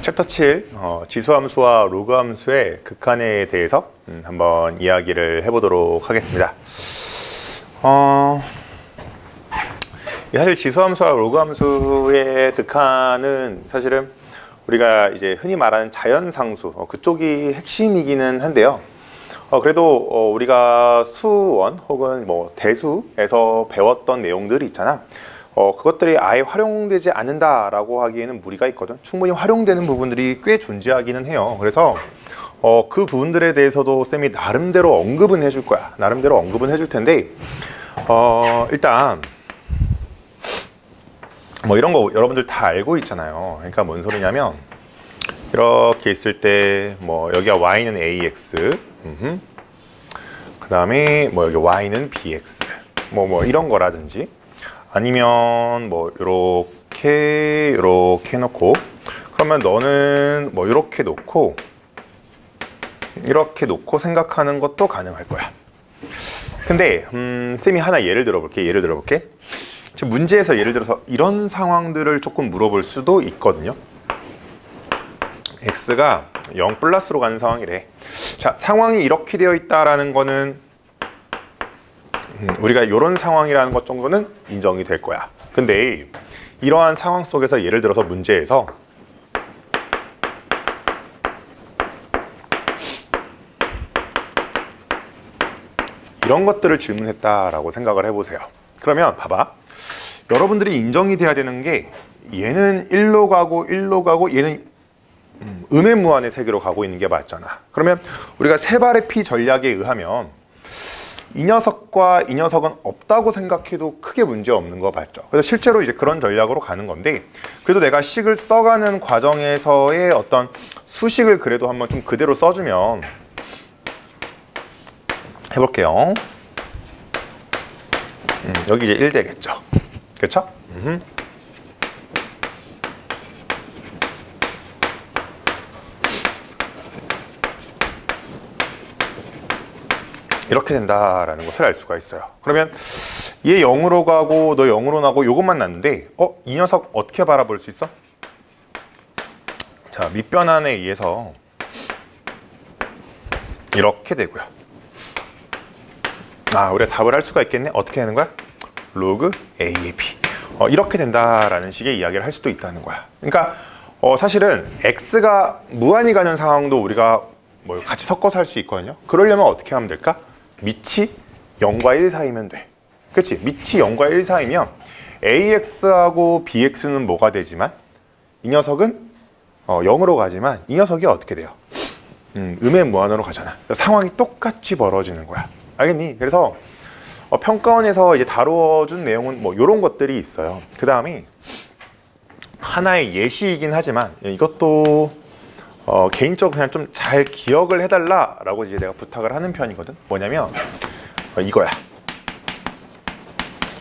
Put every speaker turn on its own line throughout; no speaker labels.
챕터 7 지수함수와 로그함수의 극한에 대해서 한번 이야기를 해보도록 하겠습니다. 사실 지수함수와 로그함수의 극한은 사실은 우리가 이제 흔히 말하는 자연상수 그쪽이 핵심이기는 한데요. 그래도 우리가 수원 혹은 뭐 대수에서 배웠던 내용들이 있잖아. 그것들이 아예 활용되지 않는다라고 하기에는 무리가 있거든. 충분히 활용되는 부분들이 꽤 존재하기는 해요. 그래서 그 부분들에 대해서도 쌤이 나름대로 언급은 해줄 거야. 나름대로 언급은 해줄 텐데 일단 뭐 이런 거 여러분들 다 알고 있잖아요. 그러니까 뭔 소리냐면 이렇게 있을 때 뭐 여기가 y는 ax, 그 다음에 뭐 여기 y는 bx, 뭐 이런 거라든지. 아니면 뭐 이렇게 놓고, 그러면 너는 뭐 이렇게 놓고 이렇게 놓고 생각하는 것도 가능할 거야. 근데 쌤이 하나 예를 들어볼게. 지금 문제에서 예를 들어서 이런 상황들을 조금 물어볼 수도 있거든요. x가 0 플러스로 가는 상황이래. 자, 상황이 이렇게 되어 있다라는 거는 우리가 이런 상황이라는 것 정도는 인정이 될 거야. 근데 이러한 상황 속에서 예를 들어서 문제에서 이런 것들을 질문했다라고 생각을 해보세요. 그러면 봐봐. 여러분들이 인정이 돼야 되는 게 얘는 1로 가고 얘는 음의 무한의 세계로 가고 있는 게 맞잖아. 그러면 우리가 세 발의 피 전략에 의하면 이 녀석과 이 녀석은 없다고 생각해도 크게 문제 없는 거 맞죠? 그래서 실제로 이제 그런 전략으로 가는 건데, 그래도 내가 식을 써가는 과정에서의 어떤 수식을 그래도 한번 좀 그대로 써주면 해볼게요. 여기 이제 1 되겠죠? 그렇죠? 이렇게 된다라는 것을 알 수가 있어요. 그러면 얘 0으로 가고 너 0으로 나고 요것만 났는데 이 녀석 어떻게 바라볼 수 있어? 자, 밑변환에 의해서 이렇게 되고요. 우리가 답을 할 수가 있겠네. 어떻게 하는 거야? 로그 A의 B. 이렇게 된다라는 식의 이야기를 할 수도 있다는 거야. 그러니까 사실은 X가 무한히 가는 상황도 우리가 뭐 같이 섞어서 할 수 있거든요. 그러려면 어떻게 하면 될까? 밑이 0과 1 사이면 돼. 그치? 밑이 0과 1 사이면 AX하고 BX는 뭐가 되지만 이 녀석은 0으로 가지만 이 녀석이 어떻게 돼요? 음의 무한으로 가잖아. 상황이 똑같이 벌어지는 거야. 알겠니? 그래서 평가원에서 이제 다루어준 내용은 뭐 이런 것들이 있어요. 그 다음에 하나의 예시이긴 하지만 이것도 개인적으로 그냥 좀 잘 기억을 해달라라고 이제 내가 부탁을 하는 편이거든. 뭐냐면 이거야.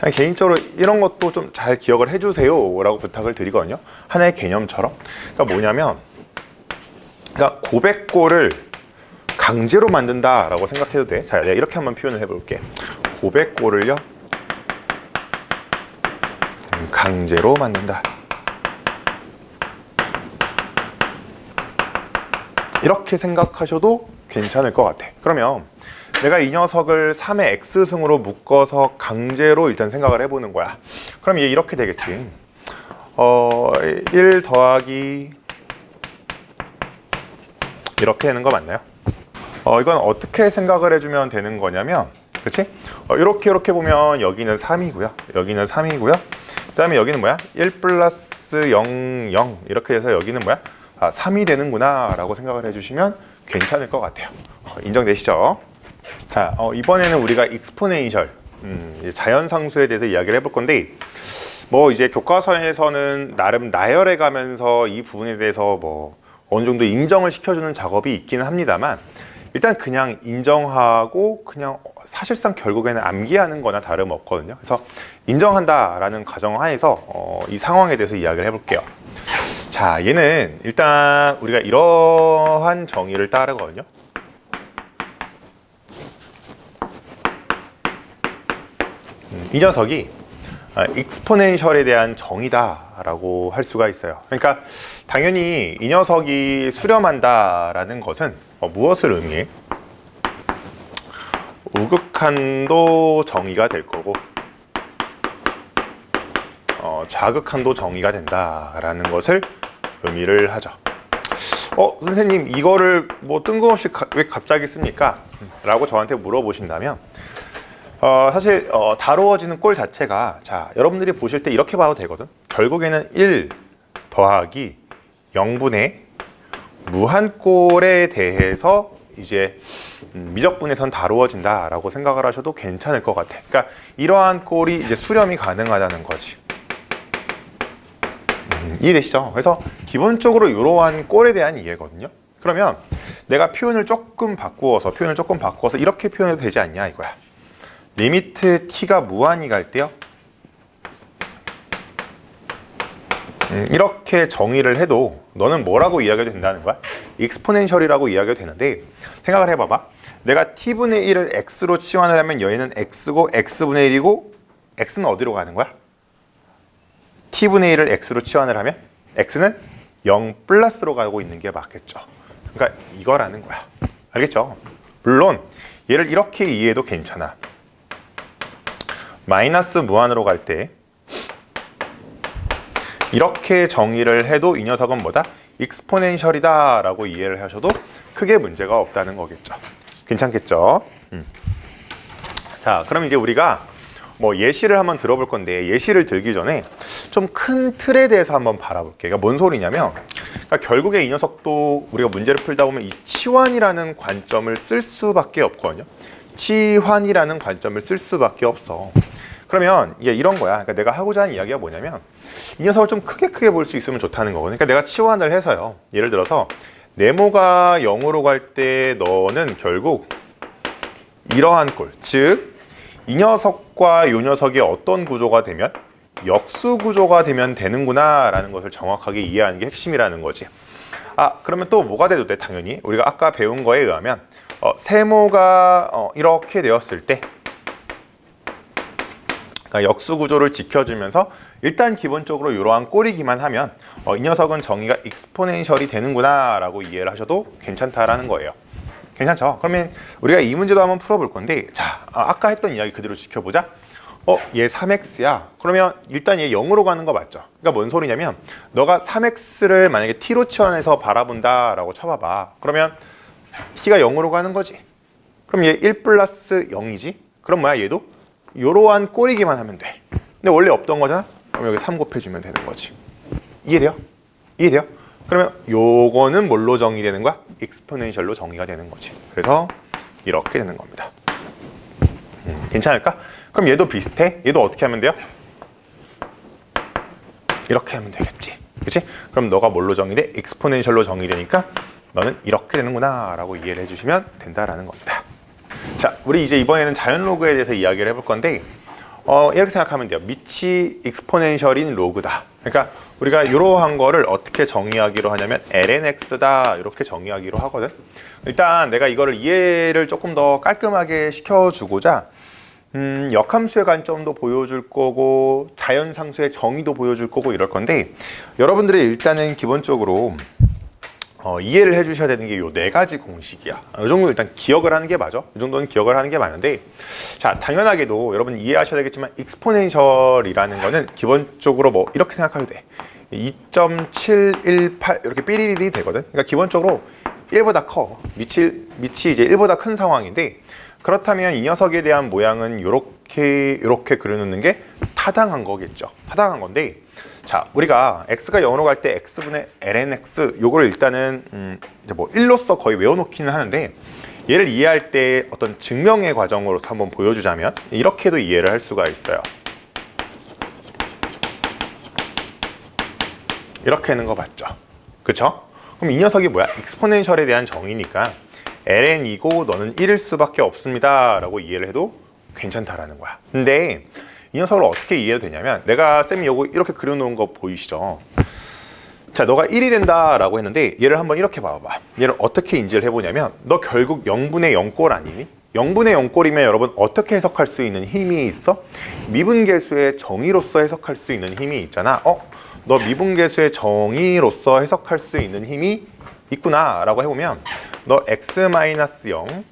그냥 개인적으로 이런 것도 좀 잘 기억을 해주세요라고 부탁을 드리거든요. 하나의 개념처럼. 그러니까 뭐냐면, 그러니까 고백골을 강제로 만든다라고 생각해도 돼. 자, 내가 이렇게 한번 표현을 해볼게. 고백골을요 강제로 만든다. 이렇게 생각하셔도 괜찮을 것 같아. 그러면 내가 이 녀석을 3의 x승으로 묶어서 강제로 일단 생각을 해보는 거야. 그럼 얘 이렇게 되겠지. 1 더하기 이렇게 되는 거 맞나요? 이건 어떻게 생각을 해주면 되는 거냐면, 그치? 이렇게 보면 여기는 3이고요. 여기는 3이고요. 그 다음에 여기는 뭐야? 1 플러스 0, 0 이렇게 해서 여기는 뭐야? 3이 되는구나 라고 생각을 해주시면 괜찮을 것 같아요. 인정되시죠? 자, 이번에는 우리가 익스포넨셜, 자연상수에 대해서 이야기를 해볼 건데, 뭐 이제 교과서에서는 나름 나열해 가면서 이 부분에 대해서 뭐 어느 정도 인정을 시켜주는 작업이 있기는 합니다만, 일단 그냥 인정하고 그냥 사실상 결국에는 암기하는 거나 다름없거든요. 그래서 인정한다라는 가정하에서 이 상황에 대해서 이야기를 해볼게요. 자, 얘는 일단 우리가 이러한 정의를 따르거든요. 이 녀석이 익스포넨셜에 대한 정의다라고 할 수가 있어요. 그러니까 당연히 이 녀석이 수렴한다라는 것은 무엇을 의미해? 우극한도 정의가 될 거고 좌극한도 정의가 된다라는 것을 의미를 하죠. 선생님 이거를 뭐 뜬금없이 왜 갑자기 씁니까? 라고 저한테 물어보신다면 사실 다루어지는 꼴 자체가 자 여러분들이 보실 때 이렇게 봐도 되거든. 결국에는 1 더하기 0분의 무한꼴에 대해서 이제 미적분에선 다루어진다라고 생각을 하셔도 괜찮을 것 같아. 그러니까 이러한 꼴이 이제 수렴이 가능하다는 거지. 이해되시죠? 그래서 기본적으로 이러한 꼴에 대한 이해거든요. 그러면 내가 표현을 조금 바꾸어서 이렇게 표현해도 되지 않냐 이거야. 리미트 t가 무한히 갈 때요. 이렇게 정의를 해도 너는 뭐라고 이야기해도 된다는 거야? 익스포넨셜이라고 이야기해도 되는데 생각을 해봐봐. 내가 t분의 1을 x로 치환을 하면 얘는 x고 x분의 1이고 x는 어디로 가는 거야? t분의 1을 x로 치환을 하면 x는 0 플러스로 가고 있는 게 맞겠죠. 그러니까 이거라는 거야. 알겠죠? 물론 얘를 이렇게 이해해도 괜찮아. 마이너스 무한으로 갈 때 이렇게 정의를 해도 이 녀석은 뭐다? 익스포넨셜이다 라고 이해를 하셔도 크게 문제가 없다는 거겠죠. 괜찮겠죠? 자, 그럼 이제 우리가 뭐 예시를 한번 들어볼 건데 예시를 들기 전에 좀 큰 틀에 대해서 한번 바라볼게요. 그러니까 뭔 소리냐면 그러니까 결국에 이 녀석도 우리가 문제를 풀다 보면 이 치환이라는 관점을 쓸 수밖에 없거든요. 치환이라는 관점을 쓸 수밖에 없어. 그러면 이게 이런 거야. 그러니까 내가 하고자 하는 이야기가 뭐냐면 이 녀석을 좀 크게 볼 수 있으면 좋다는 거거든요. 그러니까 내가 치환을 해서요. 예를 들어서 네모가 0으로 갈 때 너는 결국 이러한 꼴, 즉 이 녀석과 이 녀석이 어떤 구조가 되면 역수 구조가 되면 되는구나 라는 것을 정확하게 이해하는 게 핵심이라는 거지. 그러면 또 뭐가 돼도 돼? 당연히 우리가 아까 배운 거에 의하면 세모가 이렇게 되었을 때 그러니까 역수 구조를 지켜주면서 일단 기본적으로 이러한 꼴이기만 하면 이 녀석은 정의가 익스포넨셜이 되는구나 라고 이해를 하셔도 괜찮다라는 거예요. 괜찮죠? 그러면 우리가 이 문제도 한번 풀어볼 건데 자, 아까 했던 이야기 그대로 지켜보자. 얘 3x야. 그러면 일단 얘 0으로 가는 거 맞죠? 그러니까 뭔 소리냐면 너가 3x를 만약에 t로 치환해서 바라본다 라고 쳐봐봐. 그러면 t가 0으로 가는 거지. 그럼 얘 1 플러스 0이지? 그럼 뭐야 얘도? 이러한 꼴이기만 하면 돼. 근데 원래 없던 거잖아? 그럼 여기 3 곱해주면 되는 거지. 이해돼요? 이해돼요? 그러면 요거는 뭘로 정의되는 거야? 익스포넨셜로 정의가 되는 거지. 그래서 이렇게 되는 겁니다. 괜찮을까? 그럼 얘도 비슷해? 얘도 어떻게 하면 돼요? 이렇게 하면 되겠지. 그치? 그럼 너가 뭘로 정의돼? 익스포넨셜로 정의되니까 너는 이렇게 되는구나 라고 이해를 해주시면 된다라는 겁니다. 자, 우리 이제 이번에는 자연로그에 대해서 이야기를 해볼 건데 이렇게 생각하면 돼요. 밑이 익스포넨셜인 로그다. 그러니까 우리가 이러한 거를 어떻게 정의하기로 하냐면 lnx다 이렇게 정의하기로 하거든. 일단 내가 이거를 이해를 조금 더 깔끔하게 시켜주고자 역함수의 관점도 보여줄 거고 자연상수의 정의도 보여줄 거고 이럴 건데 여러분들이 일단은 기본적으로 이해를 해주셔야 되는 게 요 4가지 공식이야. 이 정도 일단 기억을 하는 게 맞아. 이 정도는 기억을 하는 게 맞는데 자, 당연하게도 여러분 이해하셔야 되겠지만 익스포넨셜이라는 거는 기본적으로 뭐 이렇게 생각하면 돼. 2.718 이렇게 삐리리 되거든. 그러니까 기본적으로 1보다 커. 밑이 이제 1보다 큰 상황인데 그렇다면 이 녀석에 대한 모양은 이렇게 그려놓는 게 타당한 거겠죠. 타당한 건데 자, 우리가 x가 0으로 갈 때 x분의 lnx 요거를 일단은 이제 뭐 1로서 거의 외워놓기는 하는데 얘를 이해할 때 어떤 증명의 과정으로서 한번 보여주자면 이렇게도 이해를 할 수가 있어요. 이렇게 하는 거 맞죠? 그쵸? 그럼 이 녀석이 뭐야? 익스포넨셜에 대한 정의니까 ln이고 너는 1일 수밖에 없습니다 라고 이해를 해도 괜찮다라는 거야. 근데 이 녀석을 어떻게 이해해도 되냐면 내가 쌤이 요거 이렇게 그려놓은 거 보이시죠? 자, 너가 1이 된다 라고 했는데 얘를 한번 이렇게 봐봐. 얘를 어떻게 인지를 해보냐면 너 결국 0분의 0꼴 아니니? 0분의 0꼴이면 여러분 어떻게 해석할 수 있는 힘이 있어? 미분계수의 정의로서 해석할 수 있는 힘이 있잖아. 너 미분계수의 정의로서 해석할 수 있는 힘이 있구나 라고 해보면 너 x-0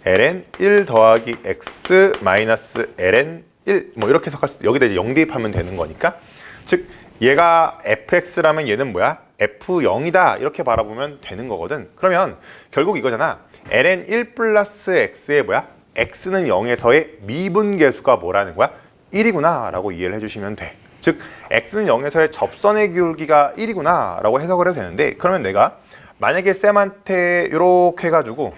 ln 1 더하기 x-ln 1 뭐 이렇게 해석할 수, 여기다 이제 0 대입하면 되는 거니까, 즉 얘가 fx라면 얘는 뭐야? f0이다 이렇게 바라보면 되는 거거든. 그러면 결국 이거잖아. ln 1 플러스 x의 뭐야? x는 0에서의 미분계수가 뭐라는 거야? 1이구나 라고 이해를 해주시면 돼. 즉 x는 0에서의 접선의 기울기가 1이구나 라고 해석을 해도 되는데, 그러면 내가 만약에 쌤한테 이렇게 해가지고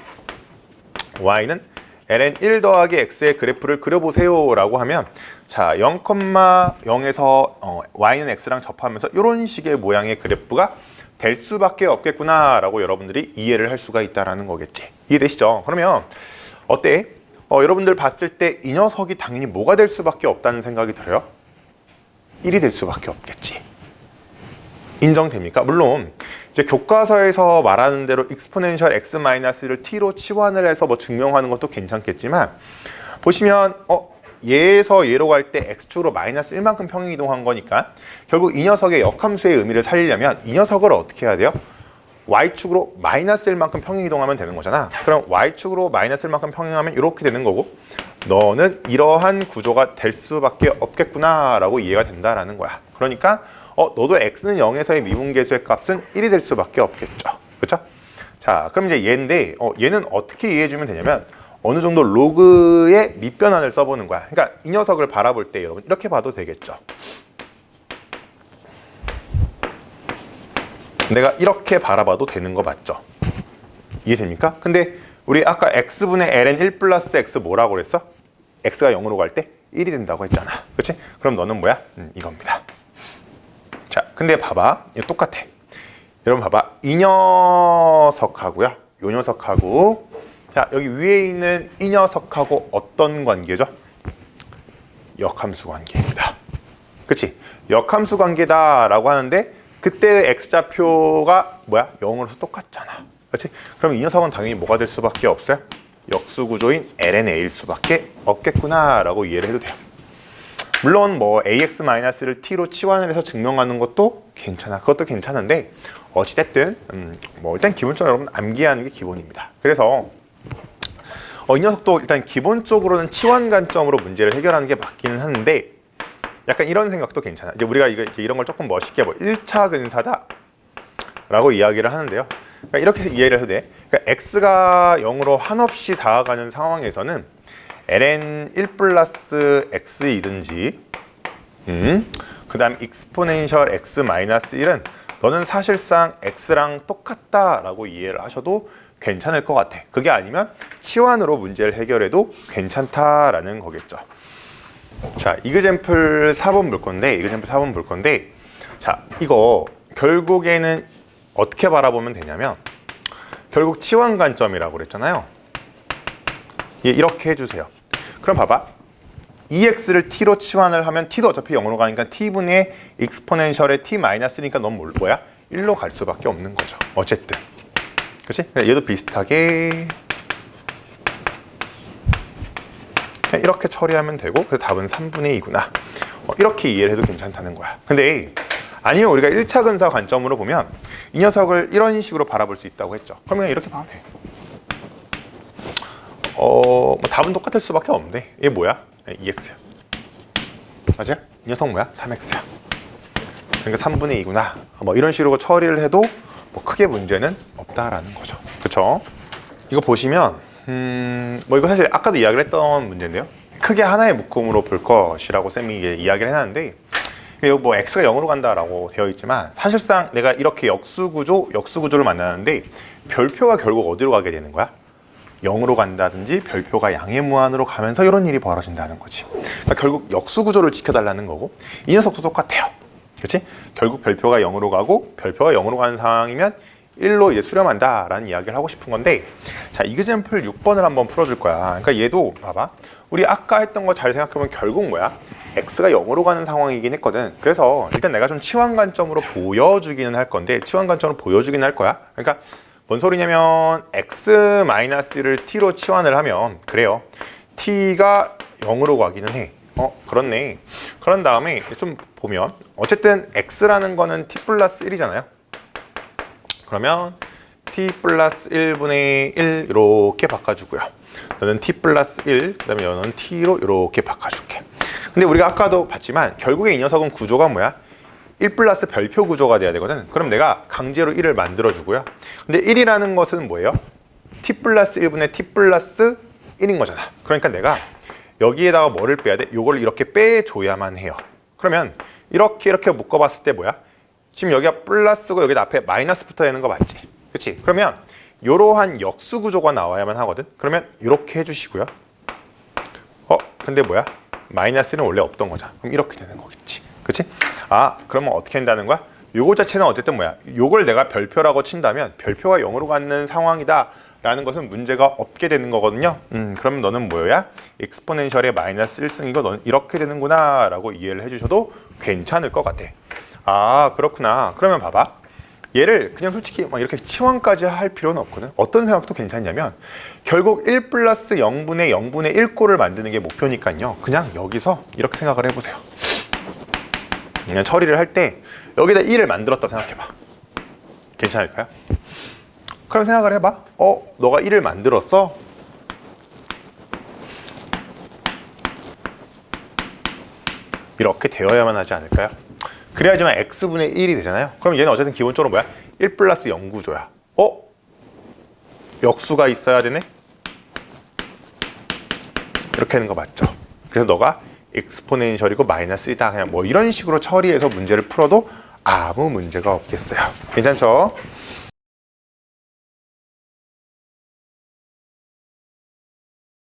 y는 ln 1 더하기 x의 그래프를 그려보세요 라고 하면, 자 0,0에서 y는 x랑 접하면서 이런 식의 모양의 그래프가 될 수밖에 없겠구나 라고 여러분들이 이해를 할 수가 있다는 거겠지. 이해되시죠? 그러면 어때? 여러분들 봤을 때 이 녀석이 당연히 뭐가 될 수밖에 없다는 생각이 들어요? 1이 될 수밖에 없겠지. 인정됩니까? 물론 이제 교과서에서 말하는 대로 익스포넨셜 x-를 t로 치환을 해서 뭐 증명하는 것도 괜찮겠지만, 보시면 얘에서 얘로 갈 때 x축으로 마이너스 1만큼 평행이동한 거니까 결국 이 녀석의 역함수의 의미를 살리려면 이 녀석을 어떻게 해야 돼요? y축으로 마이너스 1만큼 평행이동하면 되는 거잖아. 그럼 y축으로 마이너스 1만큼 평행하면 이렇게 되는 거고, 너는 이러한 구조가 될 수밖에 없겠구나 라고 이해가 된다라는 거야. 그러니까 너도 x는 0에서의 미분계수의 값은 1이 될 수밖에 없겠죠. 그렇죠? 자, 그럼 이제 얘인데 얘는 어떻게 이해해주면 되냐면 어느 정도 로그의 밑변환을 써보는 거야. 그러니까 이 녀석을 바라볼 때 여러분 이렇게 봐도 되겠죠. 내가 이렇게 바라봐도 되는 거 맞죠? 이해됩니까? 근데 우리 아까 x분의 ln 1 플러스 x 뭐라고 그랬어? x가 0으로 갈 때 1이 된다고 했잖아. 그렇지? 그럼 너는 뭐야? 이겁니다. 자, 근데 봐봐. 이거 똑같아. 여러분 봐봐. 이 녀석하고요. 요 녀석하고, 자 여기 위에 있는 이 녀석하고 어떤 관계죠? 역함수 관계입니다. 그치? 역함수 관계다라고 하는데 그때의 x좌표가 뭐야? 0으로서 똑같잖아. 그치? 그럼 이 녀석은 당연히 뭐가 될 수밖에 없어요? 역수구조인 ln a일 수밖에 없겠구나 라고 이해를 해도 돼요. 물론 뭐 ax-를 t로 치환을 해서 증명하는 것도 괜찮아. 그것도 괜찮은데 어찌됐든 뭐 일단 기본적으로 여러분 암기하는 게 기본입니다. 그래서 이 녀석도 일단 기본적으로는 치환 관점으로 문제를 해결하는 게 맞기는 하는데, 약간 이런 생각도 괜찮아. 이제 우리가 이제 이런 걸 조금 멋있게 뭐 1차 근사다 라고 이야기를 하는데요. 그러니까 이렇게 이해를 해도 돼. 그러니까 x가 0으로 한없이 다가가는 상황에서는 ln 1 플러스 x이든지 그 다음 익스포넨셜 x-1은 너는 사실상 x랑 똑같다라고 이해를 하셔도 괜찮을 것 같아. 그게 아니면 치환으로 문제를 해결해도 괜찮다라는 거겠죠. 자, 이그젬플 4번 볼 건데, 자, 이거 결국에는 어떻게 바라보면 되냐면 결국 치환 관점이라고 그랬잖아요. 이렇게 해주세요. 그럼 봐봐. ex를 t로 치환을 하면 t도 어차피 0으로 가니까 t분의 익스포넨셜의 t-니까 넌 뭐야? 1로 갈 수밖에 없는 거죠. 어쨌든. 그치? 얘도 비슷하게 이렇게 처리하면 되고, 그래서 답은 3분의 2구나. 이렇게 이해를 해도 괜찮다는 거야. 근데 아니면 우리가 1차 근사 관점으로 보면 이 녀석을 이런 식으로 바라볼 수 있다고 했죠. 그러면 이렇게 봐도 돼. 뭐 답은 똑같을 수밖에 없는데 얘 뭐야? 2x야. 맞아? 이 녀석 뭐야? 3x야. 그러니까 3분의 2구나. 뭐 이런 식으로 처리를 해도 뭐 크게 문제는 없다라는 거죠. 그쵸? 이거 보시면 뭐 이거 사실 아까도 이야기를 했던 문제인데요. 크게 하나의 묶음으로 볼 것이라고 쌤이 이야기를 해놨는데, 여기 뭐 x가 0으로 간다라고 되어 있지만 사실상 내가 이렇게 역수구조를 만나는데 별표가 결국 어디로 가게 되는 거야? 0으로 간다든지 별표가 양의 무한으로 가면서 이런 일이 벌어진다는 거지. 그러니까 결국 역수구조를 지켜달라는 거고, 이 녀석도 똑같아요. 그렇지? 결국 별표가 0으로 가고 별표가 0으로 가는 상황이면 1로 이제 수렴한다라는 이야기를 하고 싶은 건데, 자, 이그젬플 6번을 한번 풀어줄 거야. 그러니까 얘도 봐봐. 우리 아까 했던 거 잘 생각해보면 결국 뭐야? x가 0으로 가는 상황이긴 했거든. 그래서 일단 내가 좀 치환 관점으로 보여주기는 할 건데, 치환 관점으로 보여주긴 할 거야. 그러니까 뭔 소리냐면 x-1을 t로 치환을 하면 그래요. t가 0으로 가기는 해. 그렇네. 그런 다음에 좀 보면 어쨌든 x라는 거는 t 플러스 1이잖아요. 그러면 t 플러스 1분의 1 이렇게 바꿔주고요. 너는 t 플러스 1, 그 다음에 너는 t로 이렇게 바꿔줄게. 근데 우리가 아까도 봤지만 결국에 이 녀석은 구조가 뭐야? 1 플러스 별표 구조가 돼야 되거든. 그럼 내가 강제로 1을 만들어주고요. 근데 1이라는 것은 뭐예요? t 플러스 1분의 t 플러스 1인 거잖아. 그러니까 내가 여기에다가 뭐를 빼야 돼? 요걸 이렇게 빼줘야만 해요. 그러면 이렇게 묶어봤을 때 뭐야? 지금 여기가 플러스고 여기 앞에 마이너스 붙어야 되는 거 맞지? 그치? 그러면 이러한 역수 구조가 나와야만 하거든. 그러면 이렇게 해주시고요. 근데 뭐야? 마이너스는 원래 없던 거잖아. 그럼 이렇게 되는 거겠지. 그치? 그러면 어떻게 한다는 거야? 요거 자체는 어쨌든 뭐야? 요걸 내가 별표라고 친다면 별표가 0으로 가는 상황이다 라는 것은 문제가 없게 되는 거거든요. 그러면 너는 뭐야? 익스포넨셜의 마이너스 1승이고 너는 이렇게 되는구나 라고 이해를 해주셔도 괜찮을 것 같아. 그렇구나. 그러면 봐봐. 얘를 그냥 솔직히 막 이렇게 치환까지 할 필요는 없거든. 어떤 생각도 괜찮냐면 결국 1 플러스 0분의 0분의 1꼴을 만드는 게 목표니까요. 그냥 여기서 이렇게 생각을 해보세요. 그냥 처리를 할 때 여기다 1을 만들었다 생각해봐. 괜찮을까요? 그럼 생각을 해봐. 너가 1을 만들었어? 이렇게 되어야만 하지 않을까요? 그래야지만 x분의 1이 되잖아요. 그럼 얘는 어쨌든 기본적으로 뭐야? 1 플러스 0 구조야. 역수가 있어야 되네? 이렇게 하는 거 맞죠? 그래서 너가 익스포넨셜이고 마이너스 1이다. 그냥 뭐 이런 식으로 처리해서 문제를 풀어도 아무 문제가 없겠어요. 괜찮죠?